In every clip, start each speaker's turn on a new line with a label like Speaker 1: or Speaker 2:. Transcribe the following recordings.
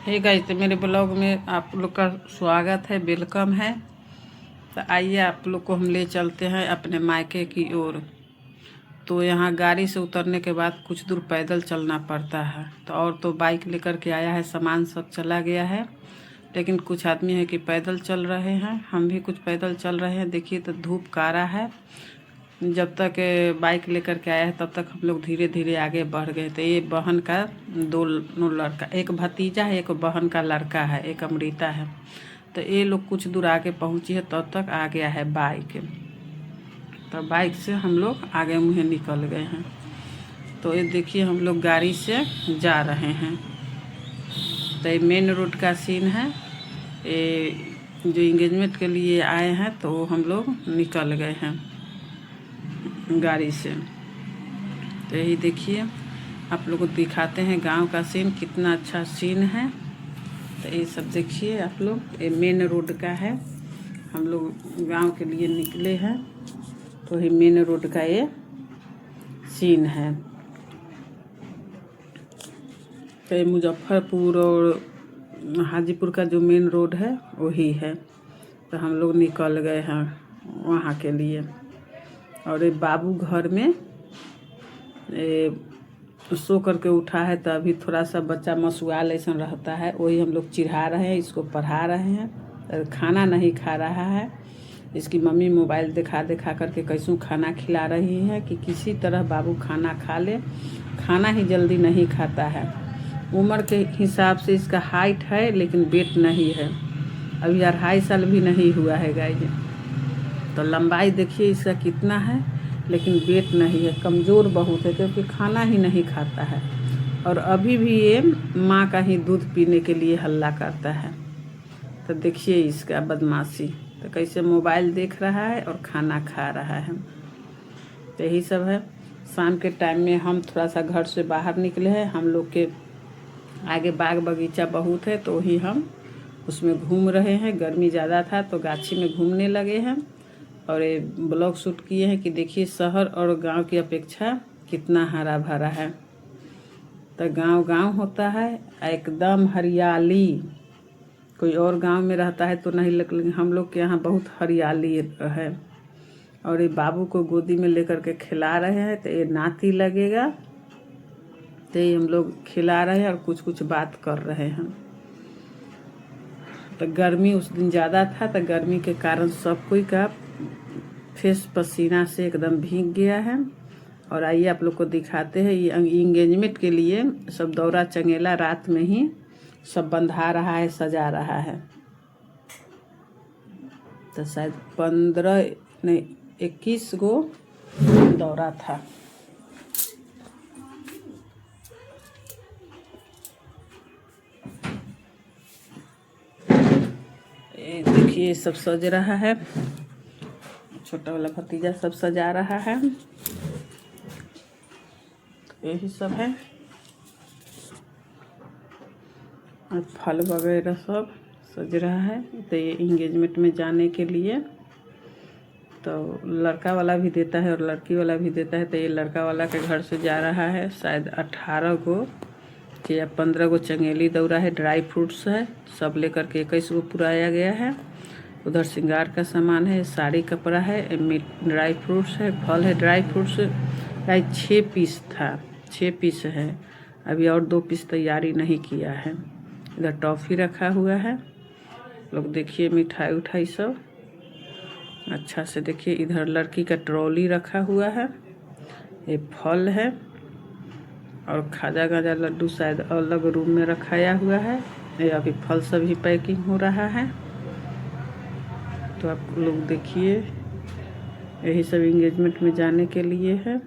Speaker 1: Hey guys, तो मेरे blog में आप लोग का स्वागत है, वेलकम है। तो आइए आप लोग को हम ले चलते हैं अपने मायके की ओर। तो यहाँ गाड़ी से उतरने के बाद कुछ दूर पैदल चलना पड़ता है। तो और तो बाइक लेकर के आया है, सामान सब चला गया है, लेकिन कुछ आदमी है कि पैदल चल रहे हैं। हम भी कुछ पैदल चल रहे हैं। देखिए तो धूप कारा है। जब तक बाइक लेकर के आया है तब तक हम लोग धीरे धीरे आगे बढ़ गए। तो ये बहन का दो लड़का, एक भतीजा है, एक बहन का लड़का है, एक अमृता है। तो ये लोग कुछ दूर आगे पहुँची है, तब तक आ गया है बाइक। तो बाइक से हम लोग आगे मुँहे निकल गए हैं। तो ये देखिए हम लोग गाड़ी से जा रहे हैं। तो ये मेन रोड का सीन है। ये जो इंगेजमेंट के लिए आए हैं तो हम लोग निकल गए हैं गाड़ी से। तो यही देखिए आप लोग को दिखाते हैं गांव का सीन, कितना अच्छा सीन है। तो ये सब देखिए आप लोग, ये मेन रोड का है। हम लोग गांव के लिए निकले हैं, तो ये मेन रोड का ये सीन है। तो ये मुजफ्फरपुर और हाजीपुर का जो मेन रोड है वही है। तो हम लोग निकल गए हैं वहाँ के लिए। और ये बाबू घर में सो करके उठा है, तो अभी थोड़ा सा बच्चा मसुआल ऐसा रहता है, वही हम लोग चिढ़ा रहे हैं, इसको पढ़ा रहे हैं। खाना नहीं खा रहा है। इसकी मम्मी मोबाइल दिखा दिखा करके कैसूँ खाना खिला रही है कि किसी तरह बाबू खाना खा ले। खाना ही जल्दी नहीं खाता है। उम्र के हिसाब से इसका हाइट है, लेकिन वेट नहीं है। अभी 2.5 साल भी नहीं हुआ है गाइस। तो लंबाई देखिए इसका कितना है, लेकिन वेट नहीं है। कमज़ोर बहुत है, क्योंकि खाना ही नहीं खाता है। और अभी भी ये माँ का ही दूध पीने के लिए हल्ला करता है। तो देखिए इसका बदमाशी, तो कैसे मोबाइल देख रहा है और खाना खा रहा है। तो यही सब है। शाम के टाइम में हम थोड़ा सा घर से बाहर निकले हैं। हम लोग के आगे बाग बगीचा बहुत है, तो वही हम उसमें घूम रहे हैं। गर्मी ज़्यादा था तो गाछी में घूमने लगे हैं। और ये ब्लॉग शूट किए हैं कि देखिए शहर और गांव की अपेक्षा कितना हरा भरा है। तो गांव गांव होता है, एकदम हरियाली। कोई और गांव में रहता है तो नहीं, लेकिन हम लोग के यहाँ बहुत हरियाली है। और ये बाबू को गोदी में लेकर के खिला रहे हैं। तो ये नाती लगेगा, तो ये हम लोग खिला रहे हैं और कुछ कुछ बात कर रहे हैं। तो गर्मी उस दिन ज़्यादा था, तो गर्मी के कारण सब कोई का फेस पसीना से एकदम भीग गया है। और आइए आप लोग को दिखाते हैं, ये इंगेजमेंट के लिए सब दौरा चंगेला रात में ही सब बंधा रहा है, सजा रहा है। तो शायद 15 नहीं 21 गो दौरा था। ये देखिए सब सज रहा है। छोटा वाला भतीजा सब सजा रहा है। यही सब है। और फल वगैरह सब सज रहा है। तो ये इंगेजमेंट में जाने के लिए तो लड़का वाला भी देता है और लड़की वाला भी देता है। तो ये लड़का वाला के घर से जा रहा है। शायद 18 गो या 15 गो चंगेली दौरा है, ड्राई फ्रूट्स है, सब लेकर के 21 गो पुराया गया है। उधर श्रृंगार का सामान है, साड़ी कपड़ा है, ड्राई फ्रूट्स है, फल है। ड्राई फ्रूट्स शायद 6 पीस था, 6 पीस है। अभी और 2 पीस तैयारी नहीं किया है। इधर टॉफ़ी रखा हुआ है। लोग देखिए मिठाई उठाई सब अच्छा से देखिए। इधर लड़की का ट्रॉली रखा हुआ है। ये फल है और खाजा गाजा लड्डू शायद अलग रूम में रखाया हुआ है। ये अभी फल सभी पैकिंग हो रहा है। तो आप लोग देखिए, यही सब इंगेजमेंट में जाने के लिए है।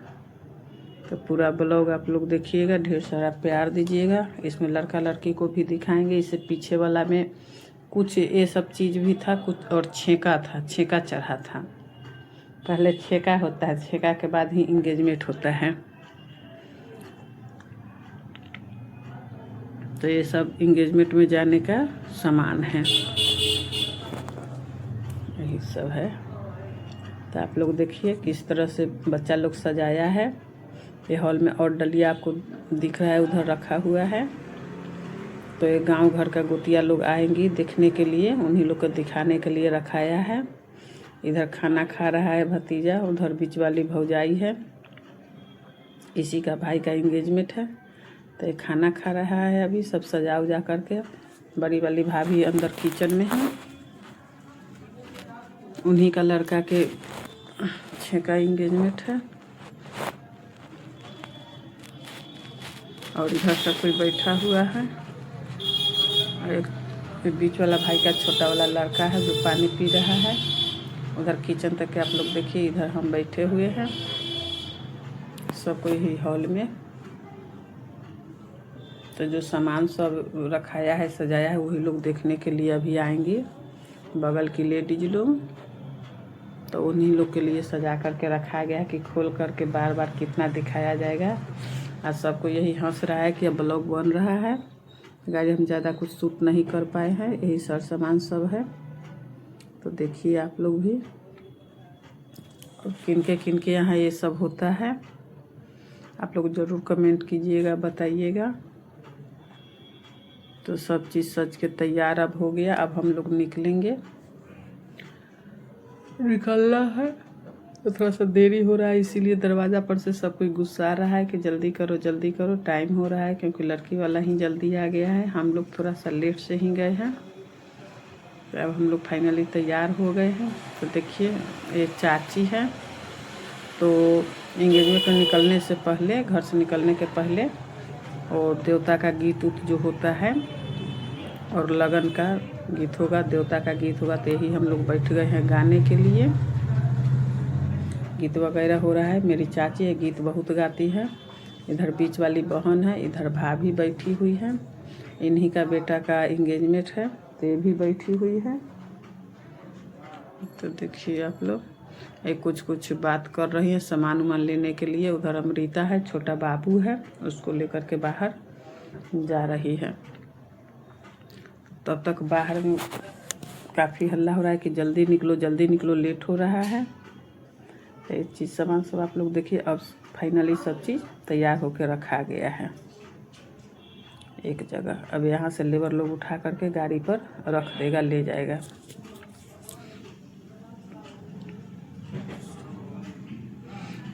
Speaker 1: तो पूरा ब्लॉग आप लोग देखिएगा, ढेर सारा प्यार दीजिएगा। इसमें लड़का लड़की को भी दिखाएंगे। इससे पीछे वाला में कुछ ये सब चीज़ भी था, कुछ और छेका था, छेका चढ़ा था। पहले छेका होता है, छेका के बाद ही इंगेजमेंट होता है। तो ये सब इंगेजमेंट में जाने का सामान है, यही सब है। तो आप लोग देखिए किस तरह से बच्चा लोग सजाया है। ये हॉल में और डलिया आपको दिख रहा है, उधर रखा हुआ है। तो एक गांव घर का गोतिया लोग आएंगी देखने के लिए, उन्हीं लोग को दिखाने के लिए रखाया है। इधर खाना खा रहा है भतीजा, उधर बीच वाली भौजाई है, इसी का भाई का एंगेजमेंट है। तो ये खाना खा रहा है अभी, सब सजा उजा करके। बड़ी वाली भाभी अंदर किचन में है, उन्हीं का लड़का के का एंगेजमेंट है। और इधर सब कोई बैठा हुआ है। और एक बीच वाला भाई का छोटा वाला लड़का है जो पानी पी रहा है। उधर किचन तक के आप लोग देखिए, इधर हम बैठे हुए हैं सब कोई ही हॉल में। तो जो सामान सब रखाया है सजाया है वही लोग देखने के लिए अभी आएंगे, बगल की लेडीज लोग। तो उन्हीं लोग के लिए सजा करके रखा गया है कि खोल करके बार बार कितना दिखाया जाएगा। आज सबको यही हंस रहा है कि अब ब्लॉग बन रहा है। गाड़ी हम ज़्यादा कुछ शूट नहीं कर पाए हैं, यही सर सामान सब है। तो देखिए आप लोग भी, और किनके यहाँ ये सब होता है आप लोग ज़रूर कमेंट कीजिएगा, बताइएगा। तो सब चीज़ सज के तैयार अब हो गया। अब हम लोग निकलेंगे, निकलना है। तो थोड़ा सा देरी हो रहा है, इसीलिए दरवाज़ा पर से सब कोई गुस्सा रहा है कि जल्दी करो टाइम हो रहा है, क्योंकि लड़की वाला ही जल्दी आ गया है। हम लोग थोड़ा सा लेट से ही गए हैं। तो अब हम लोग फाइनली तैयार हो गए हैं। तो देखिए ये चाची है। तो एंगेजमेंट में निकलने से पहले, घर से निकलने के पहले, और देवता का गीत उत जो होता है और लगन का गीत होगा, देवता का गीत होगा। तो यही हम लोग बैठ गए हैं गाने के लिए। गीत वगैरह हो रहा है। मेरी चाची है, गीत बहुत गाती है। इधर बीच वाली बहन है, इधर भाभी बैठी हुई है। इन्हीं का बेटा का एंगेजमेंट है, तो ये भी बैठी हुई है। तो देखिए आप लोग, एक कुछ बात कर रही है सामान उमान लेने के लिए। उधर अमृता है, छोटा बाबू है, उसको लेकर के बाहर जा रही है। तब तक बाहर में काफ़ी हल्ला हो रहा है कि जल्दी निकलो, लेट हो रहा है। तो ये चीज़ सामान सब आप लोग देखिए। अब फाइनली सब चीज़ तैयार होकर रखा गया है एक जगह। अब यहाँ से लेबर लोग उठा करके गाड़ी पर रख देगा, ले जाएगा।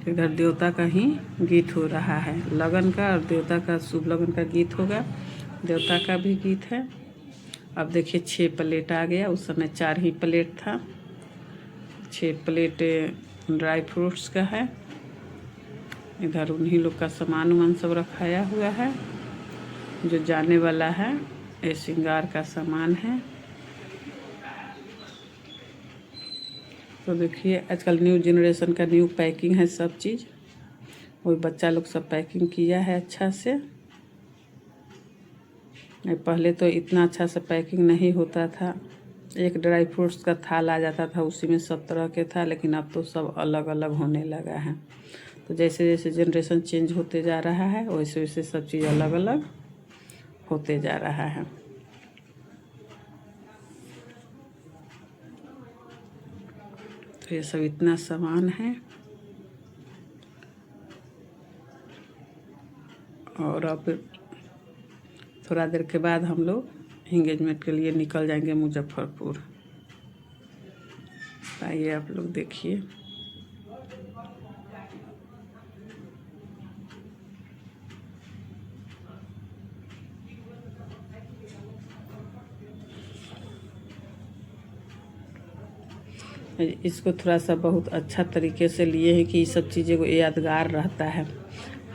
Speaker 1: इधर देवता का ही गीत हो रहा है, लगन का, और देवता का शुभ लगन का गीत होगा। देवता का भी गीत है। अब देखिए 6 प्लेट आ गया, उस समय 4 ही प्लेट था। 6 प्लेट ड्राई फ्रूट्स का है। इधर उन्हीं लोग का सामान वामान सब रखाया हुआ है। जो जाने वाला है ये श्रृंगार का सामान है। तो देखिए आजकल न्यू जनरेशन का न्यू पैकिंग है सब चीज़। वही बच्चा लोग सब पैकिंग किया है अच्छा से। पहले तो इतना अच्छा से पैकिंग नहीं होता था। एक ड्राई फ्रूट्स का थाल आ जाता था, उसी में सब तरह के था। लेकिन अब तो सब अलग अलग होने लगा है। तो जैसे जैसे जनरेशन चेंज होते जा रहा है वैसे वैसे सब चीज़ अलग अलग होते जा रहा है। तो ये सब इतना सामान है। और अब थोड़ा देर के बाद हम लोग एंगेजमेंट के लिए निकल जाएंगे मुजफ्फरपुर। आइए आप लोग देखिए। इसको थोड़ा सा बहुत अच्छा तरीके से लिए हैं कि ये सब चीज़ें को यादगार रहता है।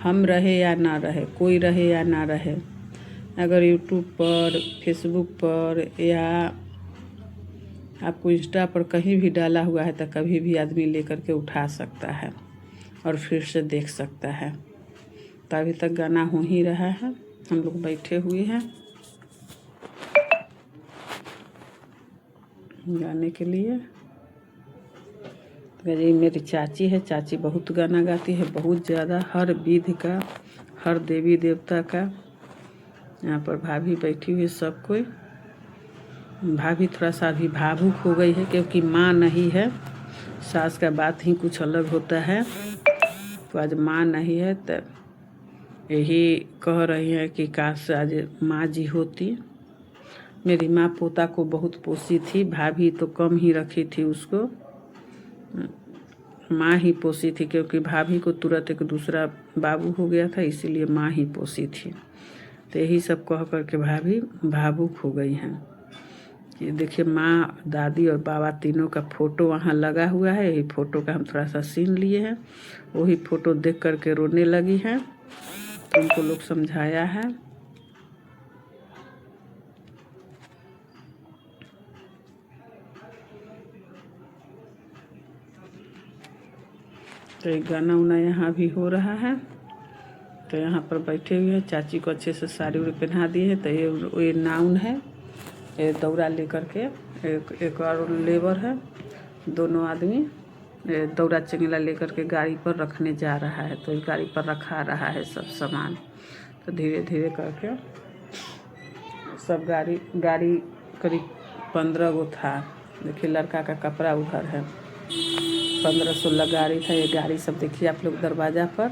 Speaker 1: हम रहे या ना रहे, कोई रहे या ना रहे, अगर यूट्यूब पर, फेसबुक पर या आपको इंस्टा पर कहीं भी डाला हुआ है तो कभी भी आदमी लेकर के उठा सकता है और फिर से देख सकता है। तो अभी तक गाना हो ही रहा है, हम लोग बैठे हुए हैं गाने के लिए। तो ये मेरी चाची है, चाची बहुत गाना गाती है, बहुत ज़्यादा, हर विधि का, हर देवी देवता का। यहाँ पर भाभी बैठी हुई, सब कोई। भाभी थोड़ा सा अभी भावुक हो गई है क्योंकि माँ नहीं है। सास का बात ही कुछ अलग होता है। तो आज माँ नहीं है तो यही कह रही हैं कि काश आज माँ जी होती। मेरी माँ पोता को बहुत पोसी थी, भाभी तो कम ही रखी थी उसको, माँ ही पोसी थी, क्योंकि भाभी को तुरंत एक दूसरा बाबू हो गया था, इसीलिए माँ ही पोसी थी। तो यही सब कह कर के भाभी भावुक हो गई हैं। ये देखिए माँ, दादी और बाबा तीनों का फ़ोटो वहाँ लगा हुआ है। यही फ़ोटो का हम थोड़ा सा सीन लिए हैं। वही फ़ोटो देख कर के रोने लगी हैं, तो उनको लोग समझाया है। तो एक गाना उना यहाँ भी हो रहा है। तो यहाँ पर बैठे हुए हैं, चाची को अच्छे से साड़ी उड़ी पहना दिए हैं। तो ये नाउन है, ये दौरा लेकर के एक और लेबर है, दोनों आदमी दौरा चंगेला लेकर के गाड़ी पर रखने जा रहा है। तो इस गाड़ी पर रखा रहा है सब सामान। तो धीरे धीरे करके सब गाड़ी करीब 15 गो था। देखिए लड़का का कपड़ा उधर है, 15-16 गाड़ी था। ये गाड़ी सब देखिए आप लोग दरवाज़ा पर,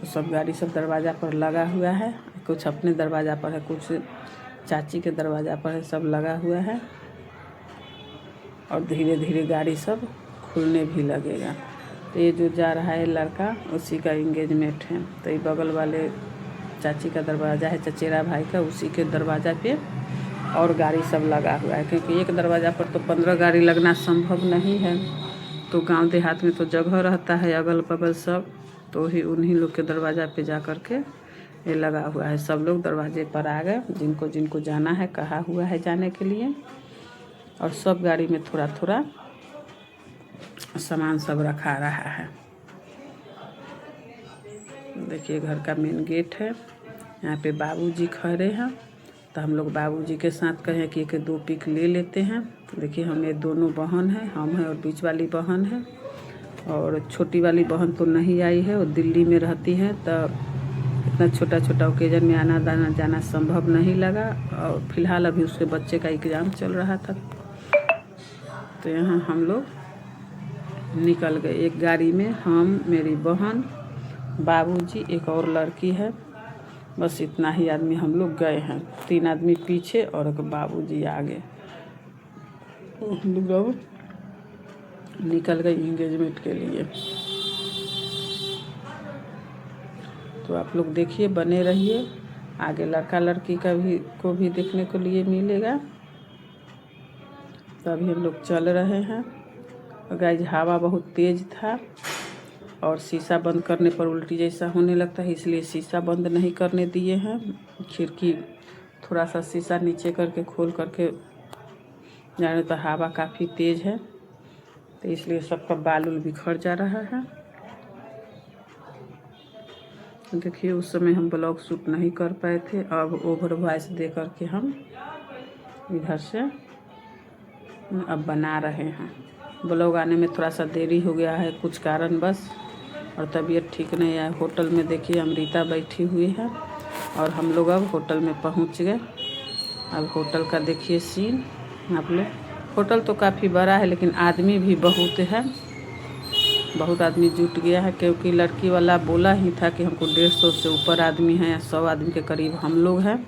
Speaker 1: सब गाड़ी सब दरवाज़ा पर लगा हुआ है। कुछ अपने दरवाज़ा पर है, कुछ चाची के दरवाज़ा पर है, सब लगा हुआ है। और धीरे धीरे गाड़ी सब खुलने भी लगेगा। तो ये जो जा रहा है लड़का, उसी का इंगेजमेंट है। तो ये बगल वाले चाची का दरवाज़ा है, चचेरा भाई का, उसी के दरवाज़ा पे और गाड़ी सब लगा हुआ है। क्योंकि एक दरवाज़ा पर तो 15 गाड़ी लगना संभव नहीं है। तो गांव देहात में तो जगह रहता है अगल बगल सब, तो ही उन्हीं लोग के दरवाज़ा पे जा कर के ये लगा हुआ है। सब लोग दरवाजे पर आ गए, जिनको जिनको जाना है, कहा हुआ है जाने के लिए। और सब गाड़ी में थोड़ा थोड़ा सामान सब रखा रहा है। देखिए घर का मेन गेट है, यहाँ पे बाबूजी खड़े हैं। तो हम लोग बाबूजी के साथ कहें कि एक 2 पिक ले लेते हैं। देखिए हमें दोनों बहन हैं, हम हैं और बीच वाली बहन है। और छोटी वाली बहन तो नहीं आई है, वो दिल्ली में रहती है। तो इतना छोटा छोटा ओकेजन में आना जाना संभव नहीं लगा। और फिलहाल अभी उसके बच्चे का एग्ज़ाम चल रहा था। तो यहाँ हम लोग निकल गए एक गाड़ी में, हम, मेरी बहन, बाबूजी, एक और लड़की है। बस इतना ही आदमी हम लोग गए हैं। 3 आदमी पीछे और एक बाबूजी आगे। हम लोग निकल गए इंगेजमेंट के लिए। तो आप लोग देखिए, बने रहिए, आगे लड़का लड़की को भी देखने को लिए मिलेगा। तो अभी हम लोग चल रहे हैं। गाइस हवा बहुत तेज़ था और शीशा बंद करने पर उल्टी जैसा होने लगता है, इसलिए शीशा बंद नहीं करने दिए हैं। खिड़की थोड़ा सा शीशा नीचे करके खोल करके जाने, तो हवा काफ़ी तेज़ है, तो इसलिए सबका बाल उल बिखर जा रहा है। देखिए उस समय हम ब्लॉग शूट नहीं कर पाए थे, अब ओवर वॉइस दे करके हम इधर से अब बना रहे हैं। ब्लॉग आने में थोड़ा सा देरी हो गया है, कुछ कारण बस, और तबीयत ठीक नहीं है। होटल में देखिए अमृता बैठी हुई है और हम लोग अब होटल में पहुंच गए। अब होटल का देखिए सीन आप लोग। होटल तो काफ़ी बड़ा है, लेकिन आदमी भी बहुत है, बहुत आदमी जुट गया है। क्योंकि लड़की वाला बोला ही था कि हमको 150 से ऊपर आदमी हैं, 100 आदमी के करीब हम लोग हैं,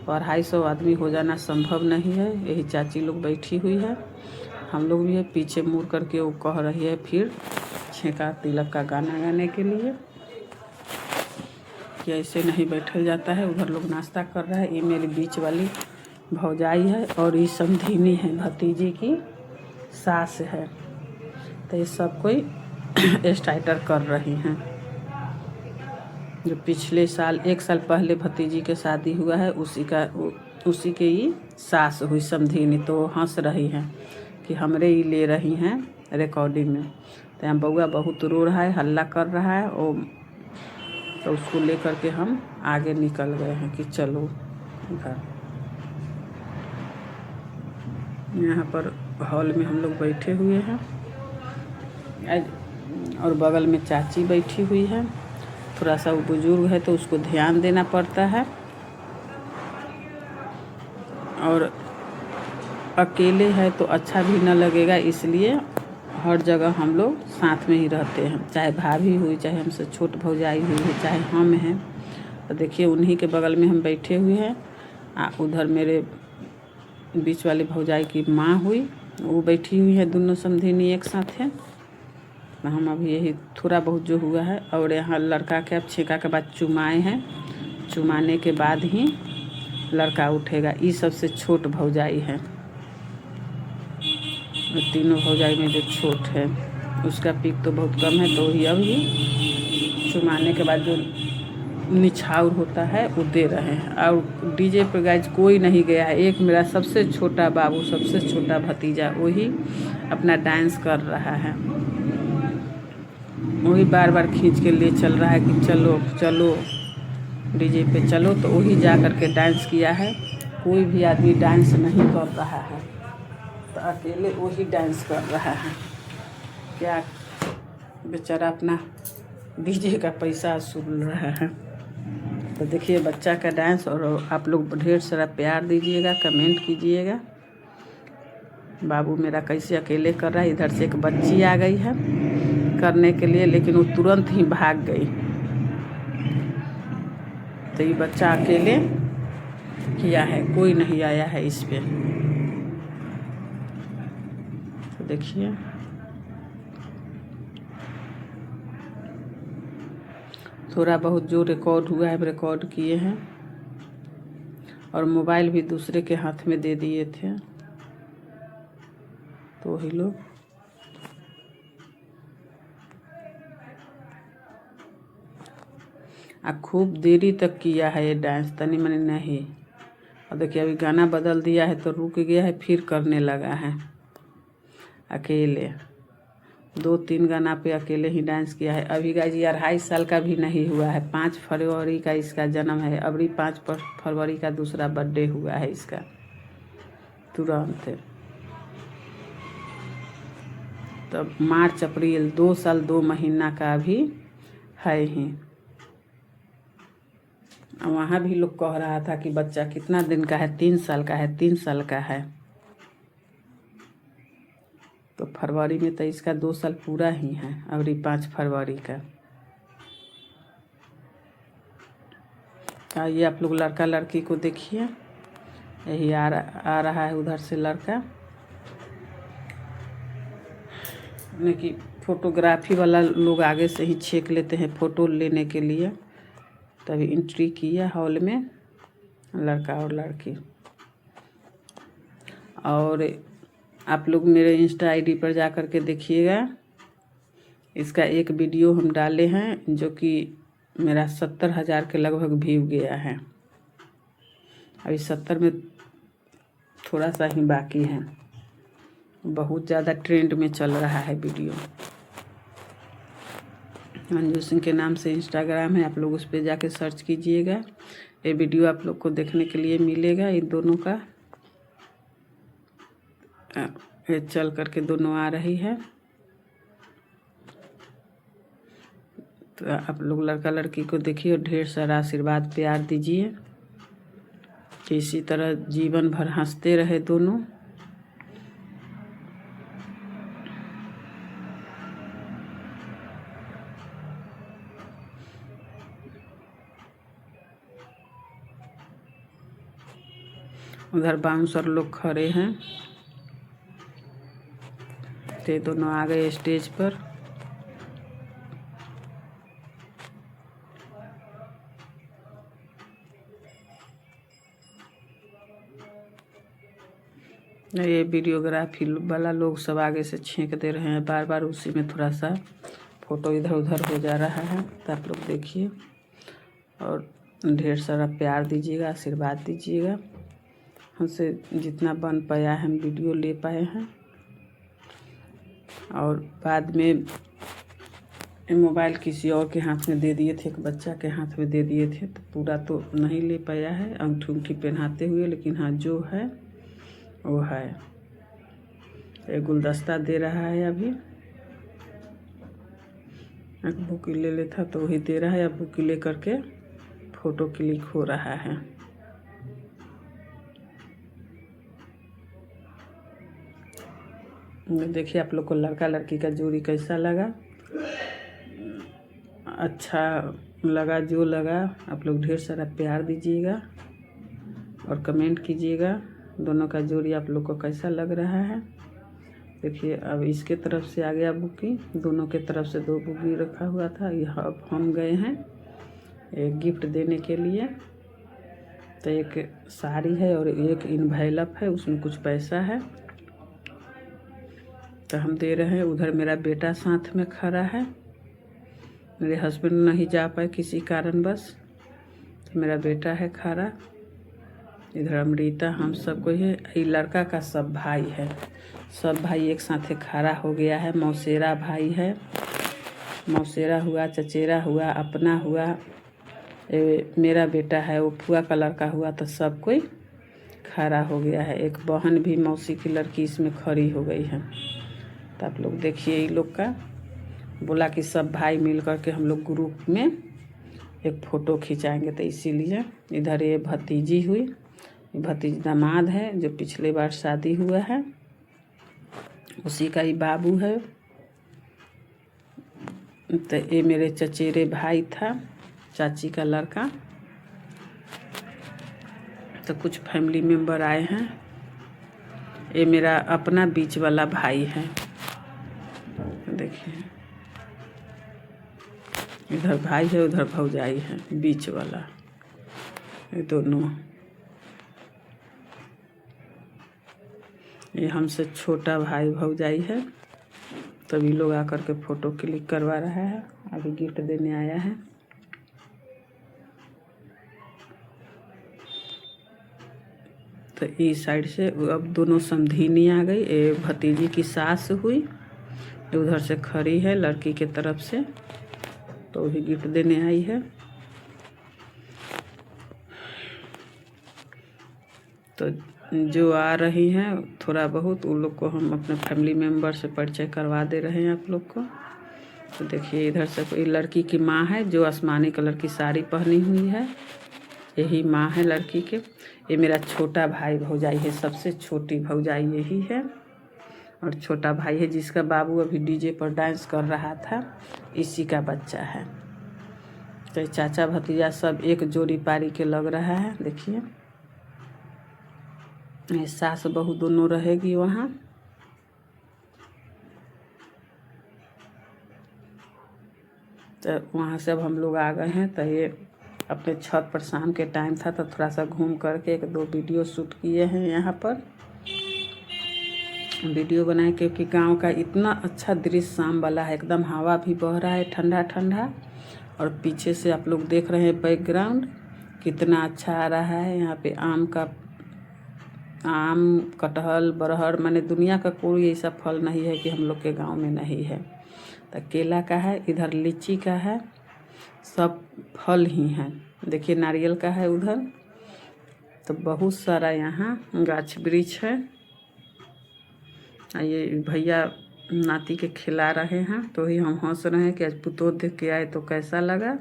Speaker 1: और 250 आदमी हो जाना संभव नहीं है। यही चाची लोग बैठी हुई है, हम लोग भी है। पीछे मुड़ करके वो कह रही है फिर छेका तिलक का गाना गाने के लिए कि ऐसे नहीं बैठल जाता है। उधर लोग नाश्ता कर रहा है। ये मेरी बीच वाली भौजाई है और ये समधिनी है, भतीजी की सास है। तो ये सब कोई स्टार्टर कर रही हैं। जो पिछले साल 1 साल पहले भतीजी के शादी हुआ है, उसी के ही सास हुई समधिनी। तो वो हंस रही हैं कि हमरे ही ले रही हैं रिकॉर्डिंग में। तो यहाँ बउआ बहुत रो रहा है, हल्ला कर रहा है वो, तो उसको लेकर के हम आगे निकल गए हैं कि चलो घर। यहाँ पर हॉल में हम लोग बैठे हुए हैं और बगल में चाची बैठी हुई है। थोड़ा सा वो बुजुर्ग है तो उसको ध्यान देना पड़ता है, और अकेले है तो अच्छा भी न लगेगा, इसलिए हर जगह हम लोग साथ में ही रहते हैं, चाहे भाभी हुई, चाहे हमसे छोट भौजाई हुई है, चाहे हम हैं। तो देखिए उन्हीं के बगल में हम बैठे हुए हैं। उधर मेरे बीच वाली भौजाई की माँ हुई, वो बैठी हुई है, दोनों समधिनी एक साथ हैं। हम अभी यही थोड़ा बहुत जो हुआ है, और यहाँ लड़का के अब छेका के बाद चुमाए हैं, चुमाने के बाद ही लड़का उठेगा। ये सबसे छोट भौजाई है, तीनों भौजाई में जो छोट है उसका पीक तो बहुत कम है, तो ही अभी चुमाने के बाद जो निछावर होता है वो दे रहे हैं। और डीजे पे गाइज कोई नहीं गया है, एक मेरा सबसे छोटा बाबू, सबसे छोटा भतीजा, वही अपना डांस कर रहा है। वही बार बार खींच के ले चल रहा है कि चलो चलो डीजे पे चलो, तो वही जा कर के डांस किया है। कोई भी आदमी डांस नहीं कर रहा है, तो अकेले वही डांस कर रहा है। क्या बेचारा अपना डीजे का पैसा वसूल रहा है। तो देखिए बच्चा का डांस, और आप लोग ढेर सारा प्यार दीजिएगा, कमेंट कीजिएगा। बाबू मेरा कैसे अकेले कर रहा है। इधर से एक बच्ची आ गई है करने के लिए, लेकिन वो तुरंत ही भाग गई। तो ये बच्चा अकेले किया है, कोई नहीं आया है इस पे। तो देखिए थोड़ा बहुत जो रिकॉर्ड हुआ है रिकॉर्ड किए हैं, और मोबाइल भी दूसरे के हाथ में दे दिए थे, तो वही लोग खूब देरी तक किया है ये डांस, तनी मनी नहीं। और देखिए अभी गाना बदल दिया है तो रुक गया है, फिर करने लगा है अकेले। 2-3 गाना पे अकेले ही डांस किया है। अभी गाइस ये 2.5 साल का भी नहीं हुआ है, 5 फरवरी का इसका जन्म है। अभी 5 फरवरी का दूसरा बर्थडे हुआ है इसका, तुरंत। तब मार्च अप्रैल 2 साल 2 महीना का भी है ही। वहाँ भी लोग कह रहा था कि बच्चा कितना दिन का है, 3 साल का है, 3 साल का है। तो फरवरी में तो इसका 2 साल पूरा ही है, अभी 5 फरवरी का। आइए आप लोग लड़का लड़की को देखिए, यही आ रहा है उधर से लड़का। यानी कि फोटोग्राफी वाला लोग आगे से ही छेक लेते हैं फ़ोटो लेने के लिए। तभी एंट्री किया हॉल में लड़का और लड़की। और आप लोग मेरे इंस्टा आईडी पर जा कर के देखिएगा, इसका एक वीडियो हम डाले हैं जो कि मेरा 70,000 के लगभग व्यू गया है। अभी 70 में थोड़ा सा ही बाकी है, बहुत ज़्यादा ट्रेंड में चल रहा है वीडियो। मंजू सिंह के नाम से इंस्टाग्राम है, आप लोग उस पर जाके सर्च कीजिएगा। ये वीडियो आप लोग को देखने के लिए मिलेगा। इन दोनों का ये चल करके दोनों आ रही है। तो आप लोग लड़का लड़की को देखिए और ढेर सारा आशीर्वाद प्यार दीजिए, इसी तरह जीवन भर हंसते रहे दोनों। उधर बाउंसर लोग खड़े हैं, ते दोनों आ गए स्टेज पर। ये वीडियोग्राफी वाला लोग सब आगे से छेंक दे रहे हैं, बार बार उसी में थोड़ा सा फोटो इधर उधर हो जा रहा है। तो आप लोग देखिए और ढेर सारा प्यार दीजिएगा, आशीर्वाद दीजिएगा। हमसे जितना बन पाया हम वीडियो ले पाए हैं, और बाद में मोबाइल किसी और के हाथ में दे दिए थे, एक बच्चा के हाथ में दे दिए थे, तो पूरा तो नहीं ले पाया है अंगूठी उंगठी पहनाते हुए, लेकिन हाँ जो है वो है। एक गुलदस्ता दे रहा है, अभी एक बुक ले लेता तो वही दे रहा है। अब बुक ले करके फ़ोटो क्लिक हो रहा है। देखिए आप लोग को लड़का लड़की का जोड़ी कैसा लगा, अच्छा लगा जो लगा आप लोग ढेर सारा प्यार दीजिएगा और कमेंट कीजिएगा दोनों का जोड़ी आप लोग को कैसा लग रहा है। देखिए अब इसके तरफ से आ गया बुकी, दोनों के तरफ से 2 बुकी रखा हुआ था। यह अब हम गए हैं एक गिफ्ट देने के लिए, तो एक साड़ी है और एक इनवेलप है, उसमें कुछ पैसा है तो हम दे रहे हैं। उधर मेरा बेटा साथ में खड़ा है, मेरे हस्बैंड नहीं जा पाए किसी कारणवश, तो मेरा बेटा है खड़ा। इधर अमृता हम सब कोई है। ये लड़का का सब भाई है, सब भाई एक साथ खड़ा हो गया है। मौसेरा भाई है, मौसेरा हुआ, चचेरा हुआ, अपना हुआ, मेरा बेटा है, वो फुआ का लड़का हुआ, तो सब कोई खड़ा हो गया है। एक बहन भी मौसी की लड़की इसमें खड़ी हो गई है। तो आप लोग देखिए ये लोग का बोला कि सब भाई मिल कर के हम लोग ग्रुप में एक फ़ोटो खिंचाएंगे, तो इसीलिए इधर ये भतीजी हुई, भतीज दामाद है जो पिछले बार शादी हुआ है, उसी का ही बाबू है। तो ये मेरे चचेरे भाई था, चाची का लड़का। तो कुछ फैमिली मेम्बर आए हैं। ये मेरा अपना बीच वाला भाई है, देखिए इधर भाई है उधर भौजाई है, बीच वाला ये दोनों। ये हमसे छोटा भाई भौजाई है। तभी लोग आकर के फ़ोटो क्लिक करवा रहा है, अभी गिफ्ट देने आया है। तो इस साइड से अब दोनों समधिनी आ गई। ये भतीजी की सास हुई, उधर से खड़ी है लड़की के तरफ से, तो भी गिफ्ट देने आई है। तो जो आ रही हैं थोड़ा बहुत उन लोग को हम अपने फैमिली मेम्बर से परिचय करवा दे रहे हैं आप लोग को। तो देखिए इधर से कोई लड़की की माँ है जो आसमानी कलर की साड़ी पहनी हुई है, यही माँ है लड़की के। ये मेरा छोटा भाई भौजाई है, सबसे छोटी भौजाई यही है, और छोटा भाई है जिसका बाबू अभी डीजे पर डांस कर रहा था, इसी का बच्चा है। तो चाचा भतीजा सब एक जोड़ी पारी के लग रहा है। देखिए सास बहू दोनों रहेगी वहाँ। तो वहाँ से अब हम लोग आ गए हैं। तो ये अपने छत पर शाम के टाइम था तो थोड़ा सा घूम करके 1-2 वीडियो शूट किए हैं। यहाँ पर वीडियो बनाए क्योंकि गांव का इतना अच्छा दृश्य शाम वाला है, एकदम हवा भी बह रहा है ठंडा ठंडा, और पीछे से आप लोग देख रहे हैं बैकग्राउंड कितना अच्छा आ रहा है। यहाँ पे आम कटहल बरहर माने दुनिया का कोई ऐसा फल नहीं है कि हम लोग के गांव में नहीं है। तो केला का है, इधर लीची का है, सब फल ही हैं। देखिए नारियल का है उधर, तो बहुत सारा यहाँ गाछ वृक्ष है। ये भैया नाती के खिला रहे हैं, तो ही हम हंस रहे हैं कि आज पुतोह देख के आए तो कैसा लगा।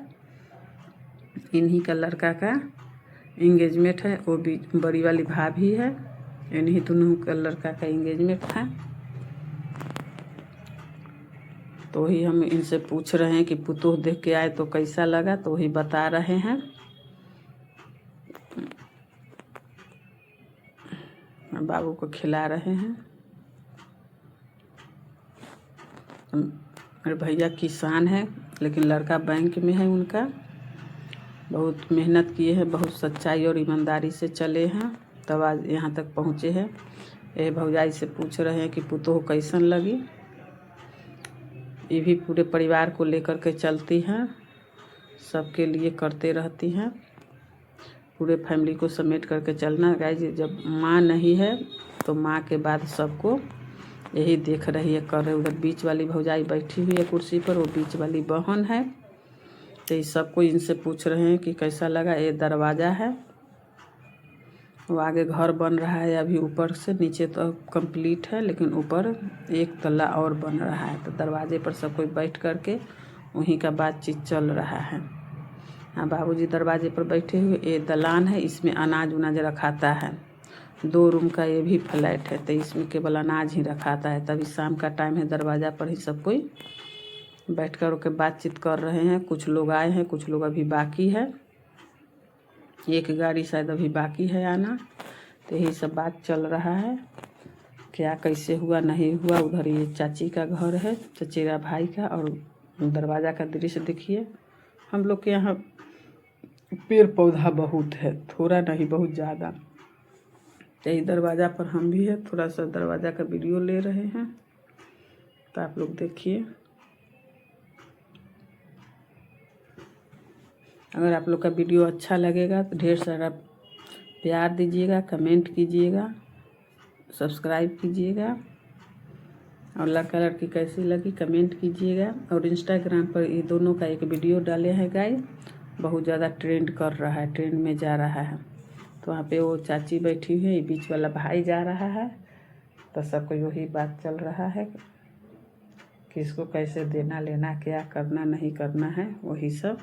Speaker 1: इन्हीं का लड़का का इंगेजमेंट है, वो भी बड़ी वाली भाभी है, इन्हीं दोनों का लड़का का इंगेजमेंट था। तो ही हम इनसे पूछ रहे हैं कि पुतोह देख के आए तो कैसा लगा, तो ही बता रहे हैं। बाबू को खिला रहे हैं। मेरे भैया किसान है लेकिन लड़का बैंक में है उनका, बहुत मेहनत किए हैं, बहुत सच्चाई और ईमानदारी से चले हैं, तब आज यहाँ तक पहुँचे हैं। ये भौजाई से पूछ रहे हैं कि पुतोह कैसन लगी। ये भी पूरे परिवार को लेकर के चलती हैं, सबके लिए करते रहती हैं, पूरे फैमिली को समेट करके चलना। गाइस जब माँ नहीं है तो माँ के बाद सबको यही देख रही है, कर रहे। उधर बीच वाली भौजाई बैठी हुई है कुर्सी पर, वो बीच वाली बहन है। तो ये सबको इनसे पूछ रहे हैं कि कैसा लगा। ये दरवाज़ा है, वो आगे घर बन रहा है अभी, ऊपर से नीचे तो कंप्लीट है लेकिन ऊपर 1 तल्ला और बन रहा है। तो दरवाजे पर सब कोई बैठ करके वहीं का बातचीत चल रहा है। हाँ बाबूजी दरवाजे पर बैठे हुए। ये दलान है, इसमें अनाज उनाज रखाता है, 2 रूम का ये भी फ्लैट है, तो इसमें केवल अनाज ही रखाता है। तभी शाम का टाइम है, दरवाज़ा पर ही सब कोई बैठ कर के बातचीत कर रहे हैं। कुछ लोग आए हैं, कुछ लोग अभी बाकी है। एक गाड़ी शायद अभी बाकी है आना। तो यही सब बात चल रहा है, क्या कैसे हुआ नहीं हुआ। उधर ये चाची का घर है, चचेरा भाई का। और दरवाज़ा का दृश्य देखिए। हम लोग के यहाँ पेड़ पौधा बहुत है, थोड़ा नहीं बहुत ज़्यादा। यही दरवाज़ा पर हम भी है, थोड़ा सा दरवाज़ा का वीडियो ले रहे हैं, तो आप लोग देखिए। अगर आप लोग का वीडियो अच्छा लगेगा तो ढेर सारा प्यार दीजिएगा, कमेंट कीजिएगा, सब्सक्राइब कीजिएगा। और लड़की कैसी लगी कमेंट कीजिएगा। और इंस्टाग्राम पर ये दोनों का एक वीडियो डाले हैं गाइस, बहुत ज़्यादा ट्रेंड कर रहा है, ट्रेंड में जा रहा है। तो वहाँ पे वो चाची बैठी हुई है, बीच वाला भाई जा रहा है। तो सबको वही बात चल रहा है कि इसको कैसे देना लेना, क्या करना नहीं करना है, वही सब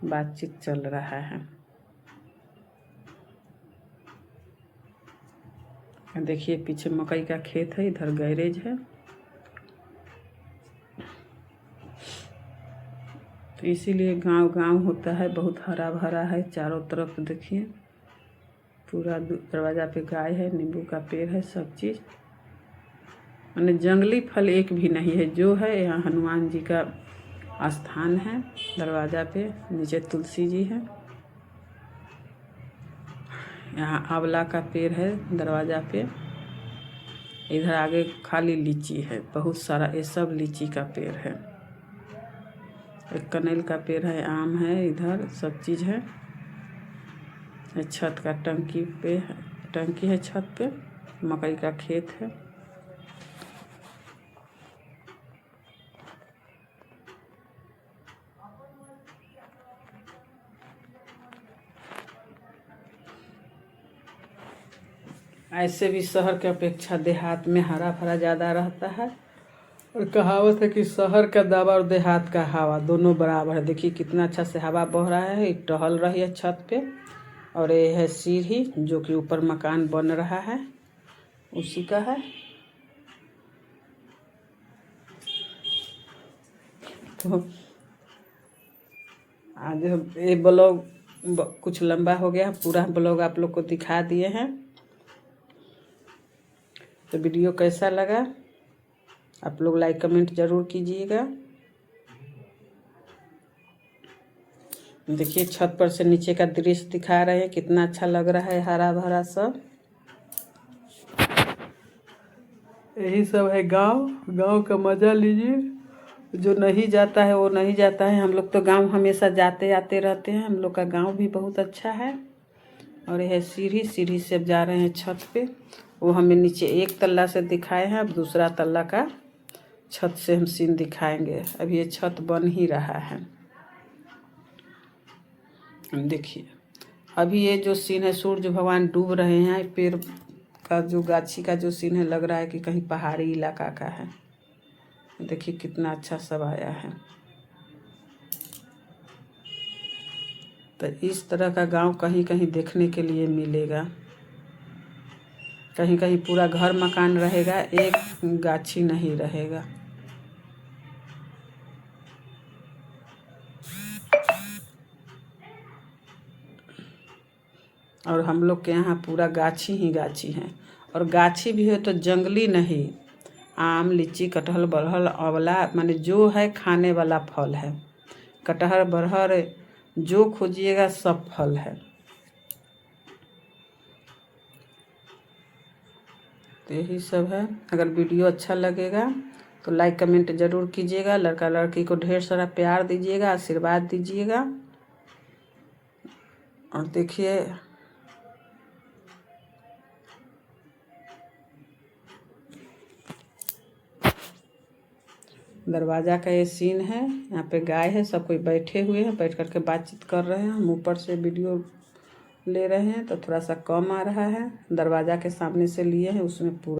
Speaker 1: बातचीत चल रहा है। देखिए पीछे मकई का खेत है, इधर गैरेज है। तो इसीलिए गांव होता है, बहुत हरा भरा है चारों तरफ। देखिए पूरा दरवाज़ा पे गाय है, नींबू का पेड़ है, सब चीज़। माने जंगली फल एक भी नहीं है। जो है यहाँ हनुमान जी का स्थान है, दरवाज़ा पे नीचे तुलसी जी है। यहाँ आंवला का पेड़ है दरवाज़ा पे। इधर आगे खाली लीची है, बहुत सारा, ये सब लीची का पेड़ है। एक कनेल का पेड़ है, आम है, इधर सब चीज़ है। छत का टंकी पे है, टंकी है छत पे। मकई का खेत है। ऐसे भी शहर के अपेक्षा देहात में हरा भरा ज़्यादा रहता है। और कहावत है कि शहर का दवा और देहात का हवा दोनों बराबर है। देखिए कितना अच्छा से हवा बह रहा है। एक टहल रही है छत पे। और ये है सीढ़ी जो कि ऊपर मकान बन रहा है, उसी का है। तो आज ये ब्लॉग कुछ लंबा हो गया, पूरा ब्लॉग आप लोग को दिखा दिए हैं। तो वीडियो कैसा लगा आप लोग लाइक कमेंट ज़रूर कीजिएगा। देखिए छत पर से नीचे का दृश्य दिखा रहे हैं, कितना अच्छा लग रहा है, हरा भरा सब। यही सब है गांव का मज़ा लीजिए। जो नहीं जाता है वो नहीं जाता है। हम लोग तो गांव हमेशा जाते आते रहते हैं। हम लोग का गांव भी बहुत अच्छा है। और यह सीढ़ी से अब जा रहे हैं छत पे। वो हमें नीचे एक तल्ला से दिखाए हैं, अब दूसरा तल्ला का छत से हम सीन दिखाएंगे। अब ये छत बन ही रहा है। देखिए अभी ये जो सीन है, सूर्य भगवान डूब रहे हैं। पेड़ का जो गाछी का जो सीन है, लग रहा है कि कहीं पहाड़ी इलाका का है। देखिए कितना अच्छा सब आया है। तो इस तरह का गांव कहीं कहीं देखने के लिए मिलेगा। कहीं कहीं पूरा घर मकान रहेगा, एक गाछी नहीं रहेगा। और हम लोग के यहाँ पूरा गाछी ही गाछी है। और गाछी भी है तो जंगली नहीं, आम लीची कटहल बरहल आंवला, माने जो है खाने वाला फल है। कटहल बरहर जो खोजिएगा सब फल है। तो यही सब है। अगर वीडियो अच्छा लगेगा तो लाइक कमेंट ज़रूर कीजिएगा। लड़का लड़की को ढेर सारा प्यार दीजिएगा, आशीर्वाद दीजिएगा। और देखिए दरवाज़ा का ये सीन है। यहाँ पे गाय है, सब कोई बैठे हुए हैं, बैठ करके बातचीत कर रहे हैं। हम ऊपर से वीडियो ले रहे हैं तो थोड़ा सा कम आ रहा है। दरवाज़ा के सामने से लिए हैं, उसमें पूरा